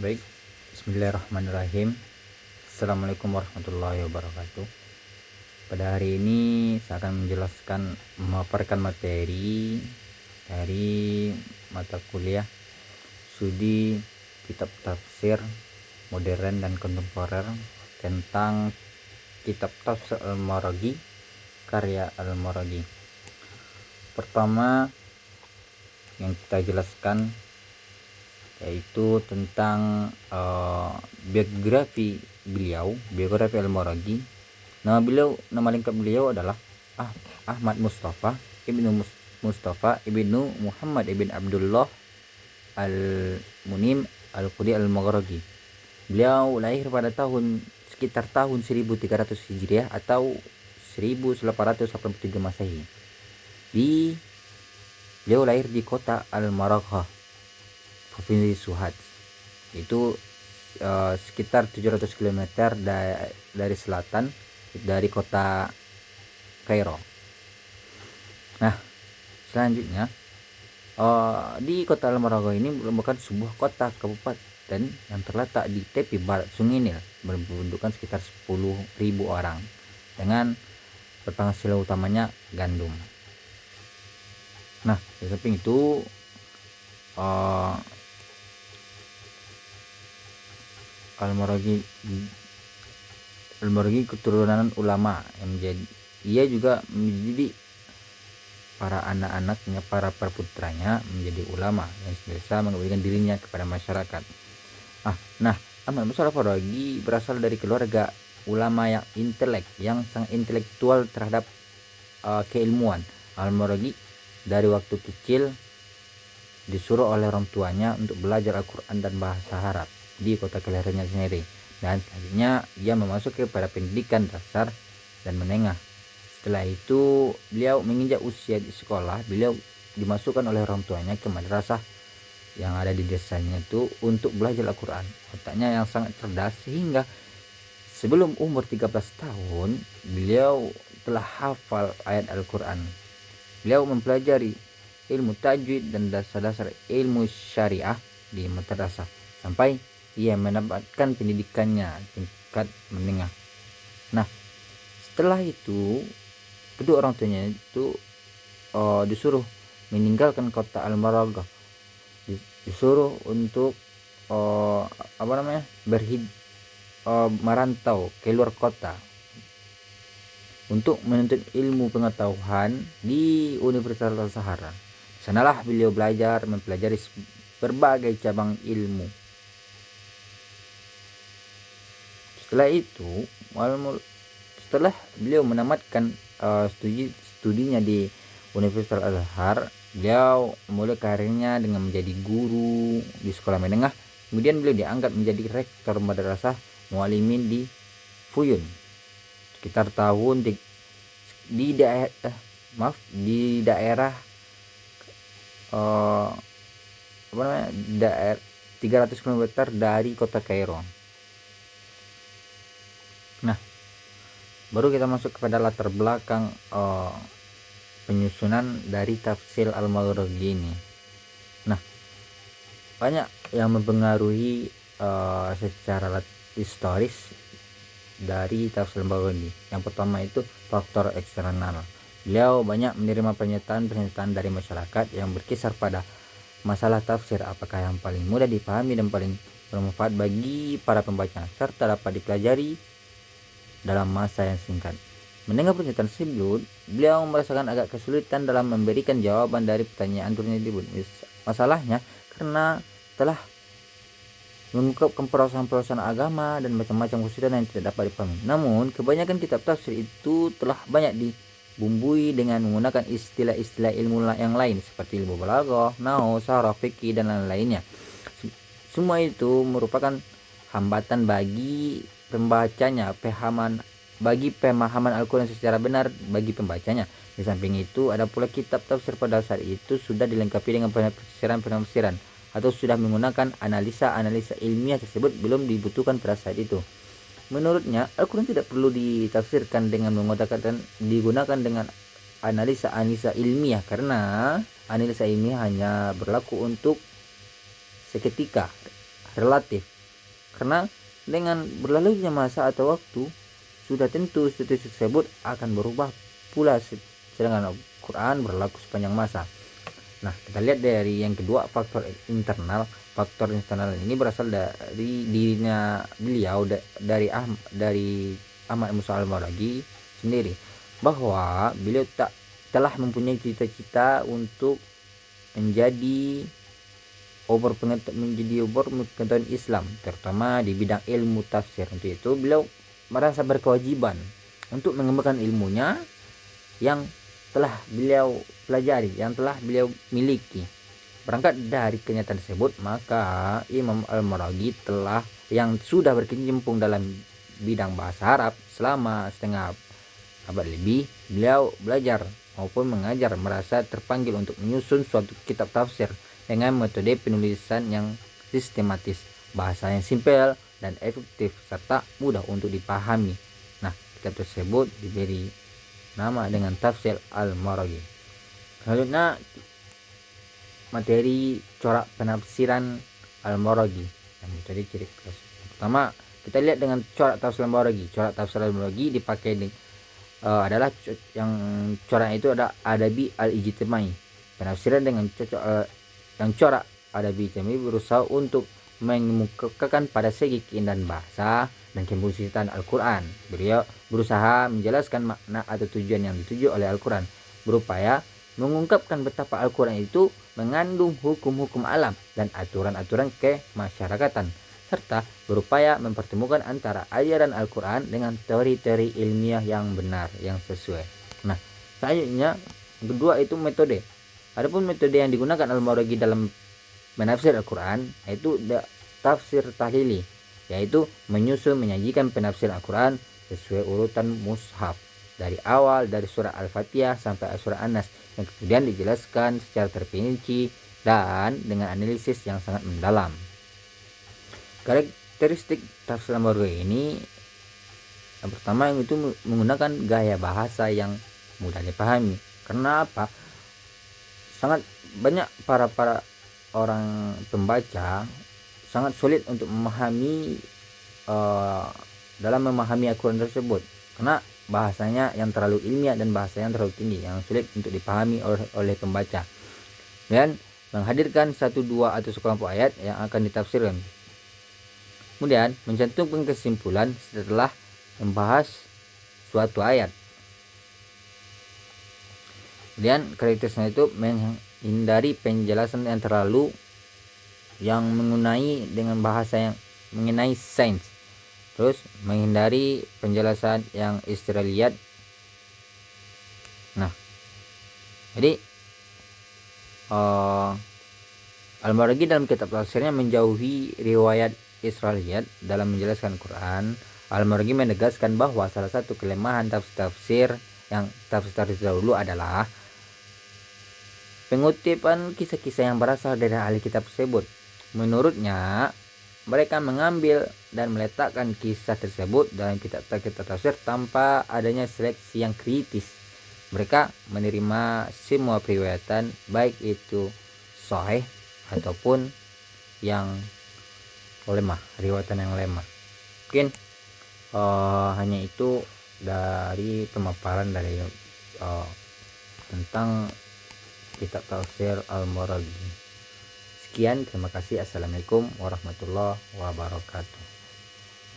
Baik, bismillahirrahmanirrahim. Assalamualaikum warahmatullahi wabarakatuh. Pada hari ini saya akan memaparkan materi dari mata kuliah studi kitab tafsir modern dan kontemporer tentang kitab tafsir Al-Maraghi karya Al-Maraghi. Pertama yang kita jelaskan yaitu tentang biografi Al-Maraghi. Nama lengkap beliau adalah Ahmad Mustafa ibnu Muhammad ibn Abdullah Al-Munim Al-Qudi Al-Maraghi. Beliau lahir pada sekitar tahun 1300 Hijriah atau 1883 Masehi. Beliau lahir di kota Al-Maragha, Provinsi Suhad, itu sekitar 700 km dari selatan dari kota Kairo. Nah, selanjutnya di kota Al-Maragha ini merupakan sebuah kota kabupaten yang terletak di tepi barat Sungai Nil, berpenduduk sekitar 10.000 orang dengan penghasilan utamanya gandum. Nah, di samping itu Al-Maraghi keturunan ulama yang ia juga menjadi para anak-anaknya, para perputranya menjadi ulama yang bisa mengabdikan dirinya kepada masyarakat. Nah, Ahmad Mustafa Al-Maraghi berasal dari keluarga ulama yang sangat intelektual terhadap keilmuan. Al-Maraghi dari waktu kecil disuruh oleh orang tuanya untuk belajar Al-Quran dan bahasa Arab di kota kelahirannya sendiri, dan selanjutnya ia memasuki pada pendidikan dasar dan menengah. Setelah itu beliau menginjak usia di sekolah, beliau dimasukkan oleh orang tuanya ke madrasah yang ada di desanya itu untuk belajar Al-Quran. Otaknya yang sangat cerdas sehingga sebelum umur 13 tahun beliau telah hafal ayat Al-Quran. Beliau mempelajari ilmu tajwid dan dasar-dasar ilmu syariah di madrasah sampai ia mendapatkan pendidikannya tingkat menengah. Nah, setelah itu kedua orang tuanya itu disuruh meninggalkan kota Al-Maragha, disuruh untuk merantau ke luar kota untuk menuntut ilmu pengetahuan di Universitas Al-Azhar. Sanalah beliau mempelajari berbagai cabang ilmu. Setelah beliau menamatkan studinya di Universitas Al-Azhar, beliau mulai karirnya dengan menjadi guru di sekolah menengah. Kemudian beliau diangkat menjadi rektor madrasah muallimin di Fuyun sekitar tahun di daerah 300 km dari kota Kairo. Nah, baru kita masuk kepada latar belakang penyusunan dari tafsir Al-Maraghi ini. Nah, banyak yang mempengaruhi secara historis dari tafsir Al-Maraghi. Yang pertama itu faktor eksternal. Beliau banyak menerima pernyataan dari masyarakat yang berkisar pada masalah tafsir, apakah yang paling mudah dipahami dan paling bermanfaat bagi para pembaca serta dapat dipelajari dalam masa yang singkat. Mendengar pernyataan tersebut, beliau merasakan agak kesulitan dalam memberikan jawaban dari pertanyaan tersebut. Masalahnya karena telah mengungkapkan perasaan-perasaan agama dan macam-macam kesulitan yang tidak dapat dipahami. Namun, kebanyakan kitab tafsir itu telah banyak dibumbui dengan menggunakan istilah-istilah ilmu yang lain seperti ilmu balaghah, nahwu, saraf, fikih dan lain-lainnya. Semua itu merupakan hambatan bagi pemahaman Al-Quran secara benar bagi pembacanya. Di samping itu ada pula kitab tafsir pada saat itu sudah dilengkapi dengan penafsiran atau sudah menggunakan analisa ilmiah tersebut belum dibutuhkan pada saat itu. Menurutnya, Al-Quran tidak perlu ditafsirkan dengan digunakan dengan analisa ilmiah karena analisa ilmiah hanya berlaku untuk seketika, relatif, karena dengan berlalunya masa atau waktu sudah tentu status tersebut akan berubah pula, sedangkan Al-Quran berlaku sepanjang masa. Nah, kita lihat dari yang kedua, faktor internal. Faktor internal ini berasal dari dirinya beliau, dari Ahmad Musa Al-Maraghi sendiri, bahwa beliau telah mempunyai cita-cita untuk menjadi obor pengetahuan Islam, terutama di bidang ilmu tafsir. Untuk itu beliau merasa berkewajiban untuk mengembangkan ilmunya yang telah beliau pelajari, yang telah beliau miliki. Berangkat dari kenyataan tersebut, maka Imam Al-Maraghi yang sudah berkecimpung dalam bidang bahasa Arab selama setengah abad lebih, beliau belajar maupun mengajar, merasa terpanggil untuk menyusun suatu kitab tafsir dengan metode penulisan yang sistematis, bahasa yang simpel dan efektif, serta mudah untuk dipahami. Nah, kitab tersebut diberi nama dengan Tafsir Al-Maraghi. Selanjutnya, materi corak penafsiran Al-Maraghi dan metode ciri khas. Pertama, kita lihat dengan corak tafsir Al-Maraghi. Corak tafsir Al-Maraghi dipakai adalah yang corak itu ada adabi al-ijtimai. Penafsiran dengan yang corak adabi ijtimai berusaha untuk mengemukakan pada segi keindahan bahasa dan kemusikan Al-Quran. Beliau berusaha menjelaskan makna atau tujuan yang dituju oleh Al-Quran, berupaya mengungkapkan betapa Al-Quran itu mengandung hukum-hukum alam dan aturan-aturan kemasyarakatan, serta berupaya mempertemukan antara ajaran Al-Quran dengan teori-teori ilmiah yang benar, yang sesuai. Nah, selanjutnya kedua itu metode. Adapun metode yang digunakan Al-Maraghi dalam menafsir Al-Quran yaitu tafsir tahlili, yaitu menyusun menyajikan penafsir Al-Quran sesuai urutan mushaf dari awal, dari surah Al-Fatihah sampai surah An-Nas, yang kemudian dijelaskan secara terperinci dan dengan analisis yang sangat mendalam. Karakteristik tafsir Al-Maraghi ini, yang pertama itu menggunakan gaya bahasa yang mudah dipahami. Karena apa? Sangat banyak para orang pembaca sangat sulit untuk memahami dalam memahami Al-Quran tersebut, karena bahasanya yang terlalu ilmiah dan bahasa yang terlalu tinggi yang sulit untuk dipahami oleh pembaca, dan menghadirkan satu, dua atau sekelompok ayat yang akan ditafsirkan, kemudian mencantumkan kesimpulan setelah membahas suatu ayat. Kemudian karakteristiknya itu menghindari penjelasan yang mengenai dengan bahasa yang mengenai sains, terus menghindari penjelasan yang Israiliyat. Nah, jadi Al-Maraghi dalam kitab tafsirnya menjauhi riwayat Israiliyat dalam menjelaskan Quran. Al-Maraghi menegaskan bahwa salah satu kelemahan tafsir dahulu adalah pengutipan kisah-kisah yang berasal dari ahli kitab tersebut. Menurutnya, mereka mengambil dan meletakkan kisah tersebut dalam kitab tafsir tanpa adanya seleksi yang kritis. Mereka menerima semua periwayatan, baik itu sahih ataupun yang lemah, riwayatan yang lemah. Mungkin hanya itu dari pemaparan dari tentang kitab tafsir Al-Maraghi. Sekian, terima kasih. Assalamualaikum warahmatullahi wabarakatuh.